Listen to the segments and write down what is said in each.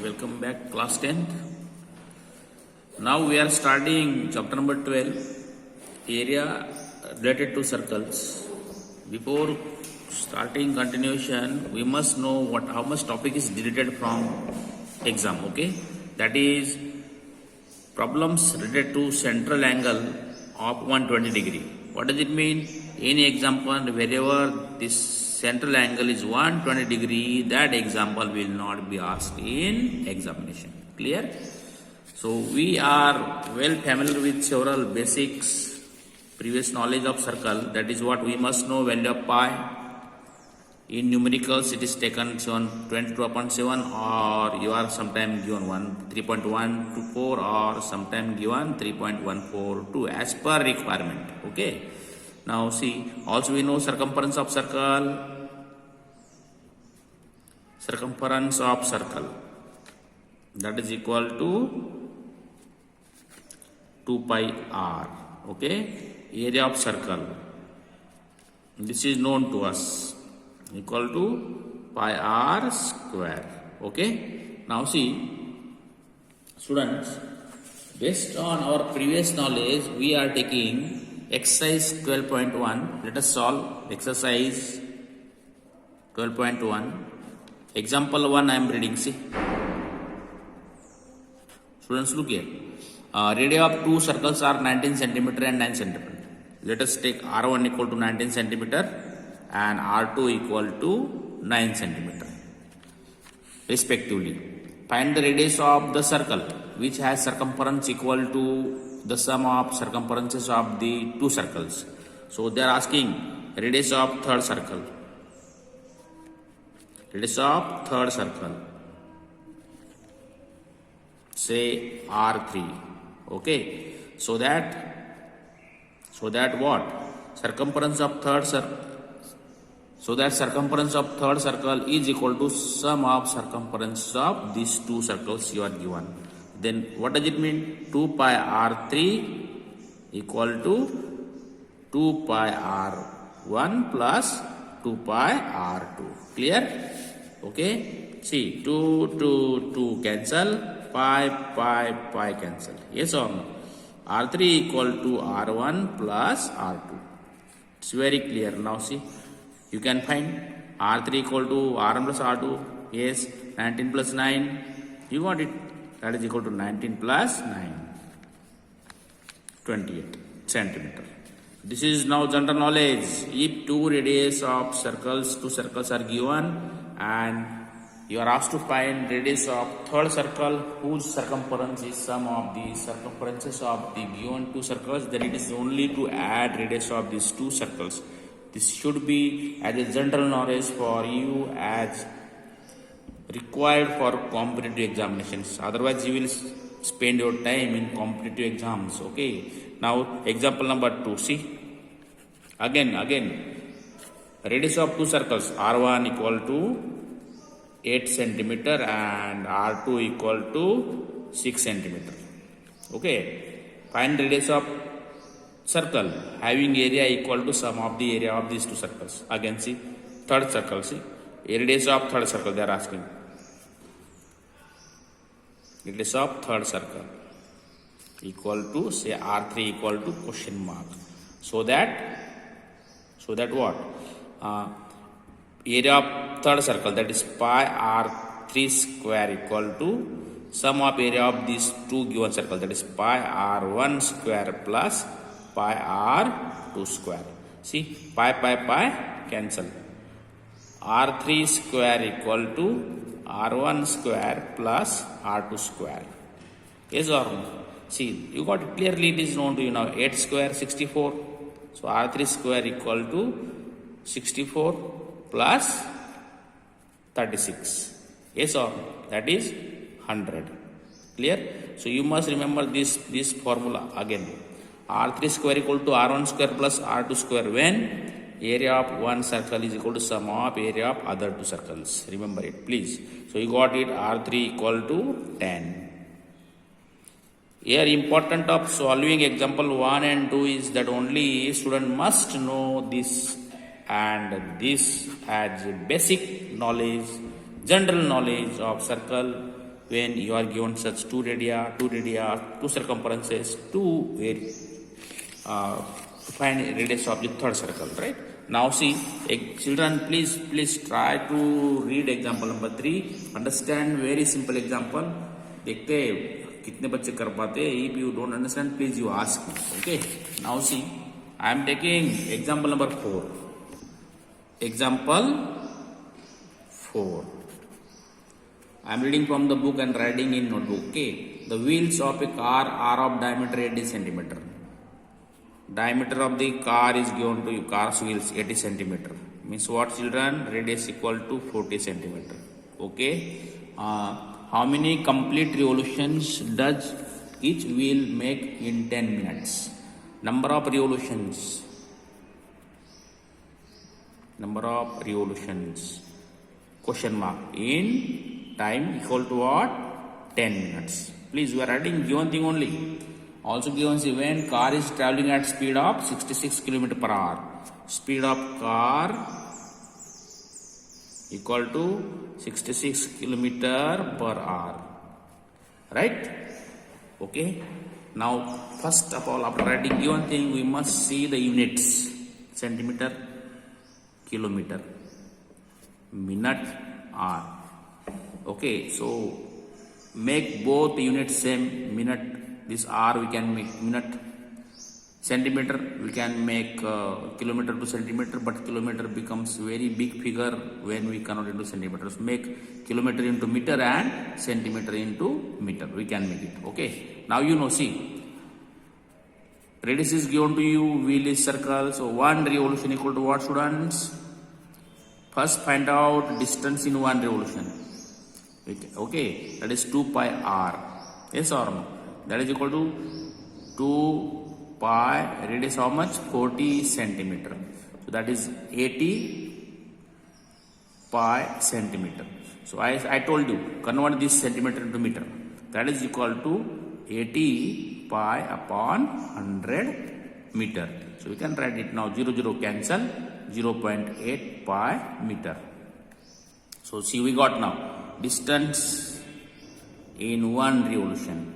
Welcome back, class 10th. Now we are starting chapter number 12, area related to circles. Before starting continuation, we must know how much topic is deleted from exam, okay? That is problems related to central angle of 120 degree. What does it mean? Any example, wherever this central angle is 120 degree, that example will not be asked in examination. Clear? So we are well familiar with several basics, previous knowledge of circle. That is what we must know. Value of pi. In numericals, it is taken 22 upon 7, or you are sometime given 3.124, or sometime given 3.142 as per requirement. Okay. Now see, also we know circumference of circle. Circumference of circle, that is equal to 2 pi r. Okay. Area of circle, this is known to us, equal to pi r square. Okay. Now see, students, based on our previous knowledge, we are taking exercise 12.1. Let us solve exercise 12.1. Example 1 I am reading. See, students, look here. Radii of two circles are 19 cm and 9 cm. Let us take R1 equal to 19 cm and R2 equal to 9 cm respectively. Find the radius of the circle which has circumference equal to the sum of circumferences of the two circles. So they are asking radius of third circle. Radius of third circle, say R3. Okay. So that what? Circumference of third circle. So that circumference of third circle is equal to sum of circumference of these two circles you are given. Then what does it mean? 2 pi r3 equal to 2 pi r1 plus 2 pi r2. Clear? Okay. See, 2 cancel, pi cancel. Yes or no? R3 equal to R1 plus R2. It's very clear. Now see, you can find R3 equal to R1 plus R2. Yes, 19 plus 9. You got it. That is equal to 19 plus 9. 28 centimeter. This is now general knowledge. If two radius of two circles are given, and you are asked to find radius of third circle whose circumference is sum of the circumferences of the given two circles, then it is only to add radius of these two circles. This should be as a general knowledge for you, as required for competitive examinations. Otherwise, you will spend your time in competitive exams. Okay. Now, example number 2. See, again, radius of two circles, R1 equal to 8 centimeter and R2 equal to 6 centimeter. Okay. Find radius of circle having area equal to sum of the area of these two circles. Again, see, third circle. See, radius of third circle they are asking. Radius of third circle equal to, say, R3 equal to question mark. So that what? Area of third circle, that is pi r3 square equal to sum of area of these two given circles, that is pi r1 square plus pi r2 square. See, pi cancel. R3 square equal to R1 square plus R2 square. Yes or no? See, you got it clearly. It is known to you now. 8 square 64. So R3 square equal to 64 plus 36. Yes or no? That is 100. Clear? So you must remember this formula again. R3 square equal to R1 square plus R2 square when area of one circle is equal to sum of area of other two circles. Remember it, please. So you got it. R3 equal to 10. Here important of solving example 1 and 2 is that only student must know this and this as basic knowledge, general knowledge of circle, when you are given such two circumferences, to find radius of the third circle, right? Now see, children, please try to read example number 3. Understand very simple example. देखते हैं कितने बच्चे कर पाते हैं. If you don't understand, please you ask me. Okay. Now see, I am taking example number 4. Example 4. I am reading from the book and writing in notebook. Okay. The wheels of a car are of diameter 80 centimeter. Diameter of the car is given to you, car's wheels 80 centimeter. Means what, children? Radius equal to 40 centimeter. Okay. How many complete revolutions does each wheel make in 10 minutes? Number of revolutions. Question mark. In time equal to what? 10 minutes. Please, we are writing given thing only. Also given when car is traveling at speed of 66 km per hour. Speed of car equal to 66 km per hour. Right? Okay. Now, first of all, after writing given thing, we must see the units. Centimeter, kilometer, minute, hour. Okay. So, make both units same. Minute, this hour we can make minute. Centimeter we can make kilometer to centimeter, but kilometer becomes very big figure when we convert into centimeters. Make kilometer into meter and centimeter into meter. We can make it. Okay. Now you know, see, radius is given to you, wheel is circle. So 1 revolution equal to what, students? First find out distance in 1 revolution. Okay. That is 2 pi r. Yes or no? That is equal to 2 pi, radius how much? 40 centimeter. So that is 80 pi centimeter. So I told you, convert this centimeter into meter. That is equal to 80 pi upon 100 meter. So we can write it now. 0 cancel. 0.8 pi meter. So see, we got now distance in 1 revolution.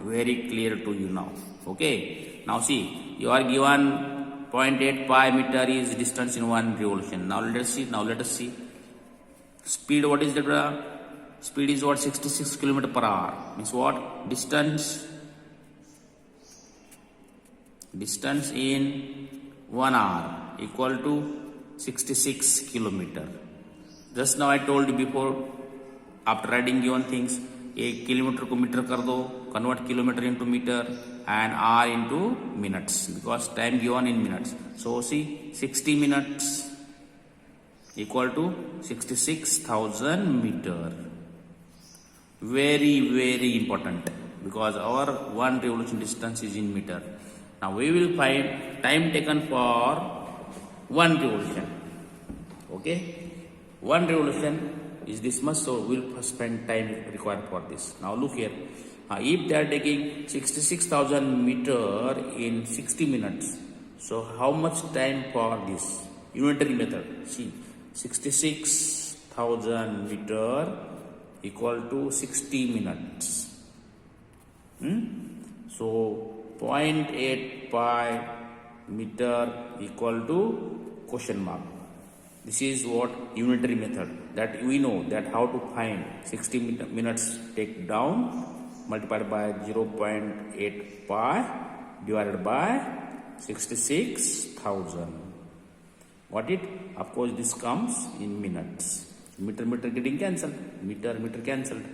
Very clear to you now. Okay. Now see, you are given 0.8 pi meter is distance in 1 revolution. Now let us see. Speed, what is that? Speed is what? 66 km per hour. Means what? Distance in 1 hour equal to 66 kilometer. Just now I told you before, after writing given things, एक kilometre को metre कर दो, convert kilometer into meter and hour into minutes, because time given in minutes. So see, 60 minutes equal to 66,000 meter. Very, very important, because our 1 revolution distance is in meter. Now we will find time taken for 1 revolution. Okay, 1 revolution is this much, so we'll first spend time required for this. Now look here. If they are taking 66,000 meter in 60 minutes, so how much time for this unitary method? See, 66,000 meter equal to 60 minutes. So 0.8 pi meter equal to question mark. This is what unitary method, that we know that how to find 60 minutes take down multiplied by 0.8 pi divided by 66,000. What it? Of course, this comes in minutes. Meter getting cancelled. Meter cancelled.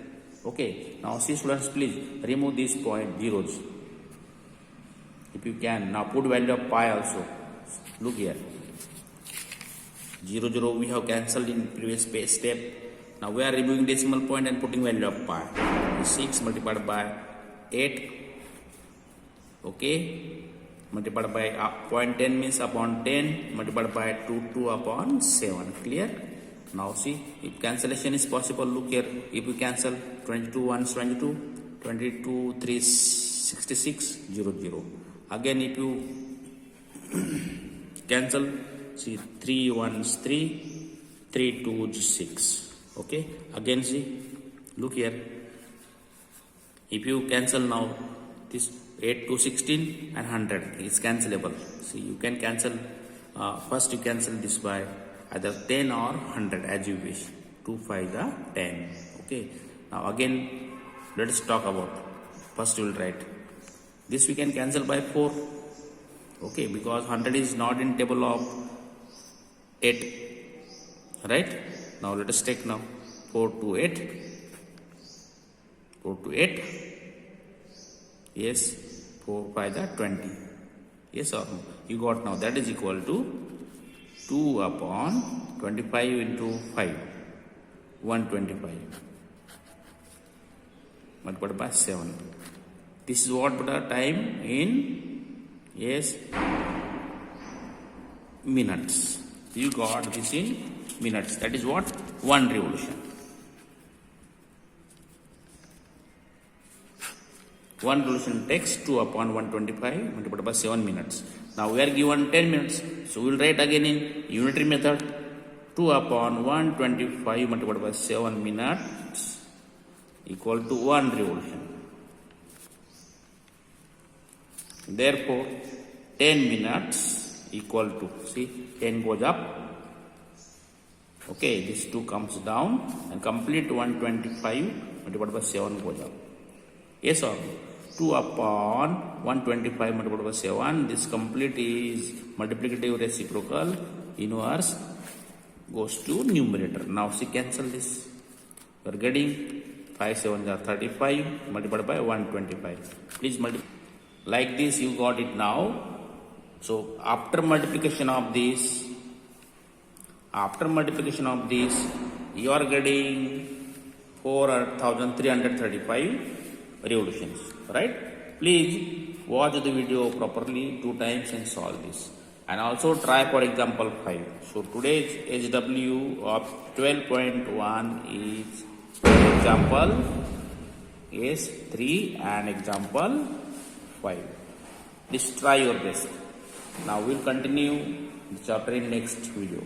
Okay. Now see, students, please remove these zeros. If you can. Now put value of pi also. Look here. 0 we have cancelled in previous step. Now we are removing decimal point and putting value of pi. 6 multiplied by 8. Okay. Multiplied by 0.10 means upon 10. Multiplied by 2 upon 7. Clear? Now see, if cancellation is possible, look here. If you cancel 22 1s 22, 22 3 66, 0. Again, if you cancel, see, 3 1s 3, 3 2s 6. Okay, again see, look here. If you cancel now, this 8 to 16 and 100 is cancelable. See, you can cancel, first you cancel this by either 10 or 100 as you wish. 2 5 the 10. Okay, now again let us talk about, first you will write, this we can cancel by 4. Okay, because 100 is not in table of 8, right? Now let us take now 4 to 8. 4 to 8. Yes, 4 by the 20. Yes or no? You got now, that is equal to 2 upon 25 into 5. 125. Multiplied by 7. This is what the time in, yes, minutes. You got this in minutes. That is what? 1 revolution. 1 revolution takes 2 upon 125 multiplied by 7 minutes. Now we are given 10 minutes. So we will write again in unitary method. 2 upon 125 multiplied by 7 minutes equal to 1 revolution. Therefore, 10 minutes equal to, see, 10 goes up. Okay, this 2 comes down and complete 125 multiplied by 7 goes up. Yes or no? 2 upon 125 multiplied by 7. This complete is multiplicative reciprocal. Inverse goes to numerator. Now see, cancel this. You are getting 5 7 are 35 multiplied by 125. Please multiply. Like this you got it now. So after multiplication of this, you are getting 4,335 revolutions, right? Please watch the video properly 2 times and solve this. And also try for example 5. So today's HW of 12.1 is example is 3 and example 5. Please try your best. Now we'll continue the chapter in next video.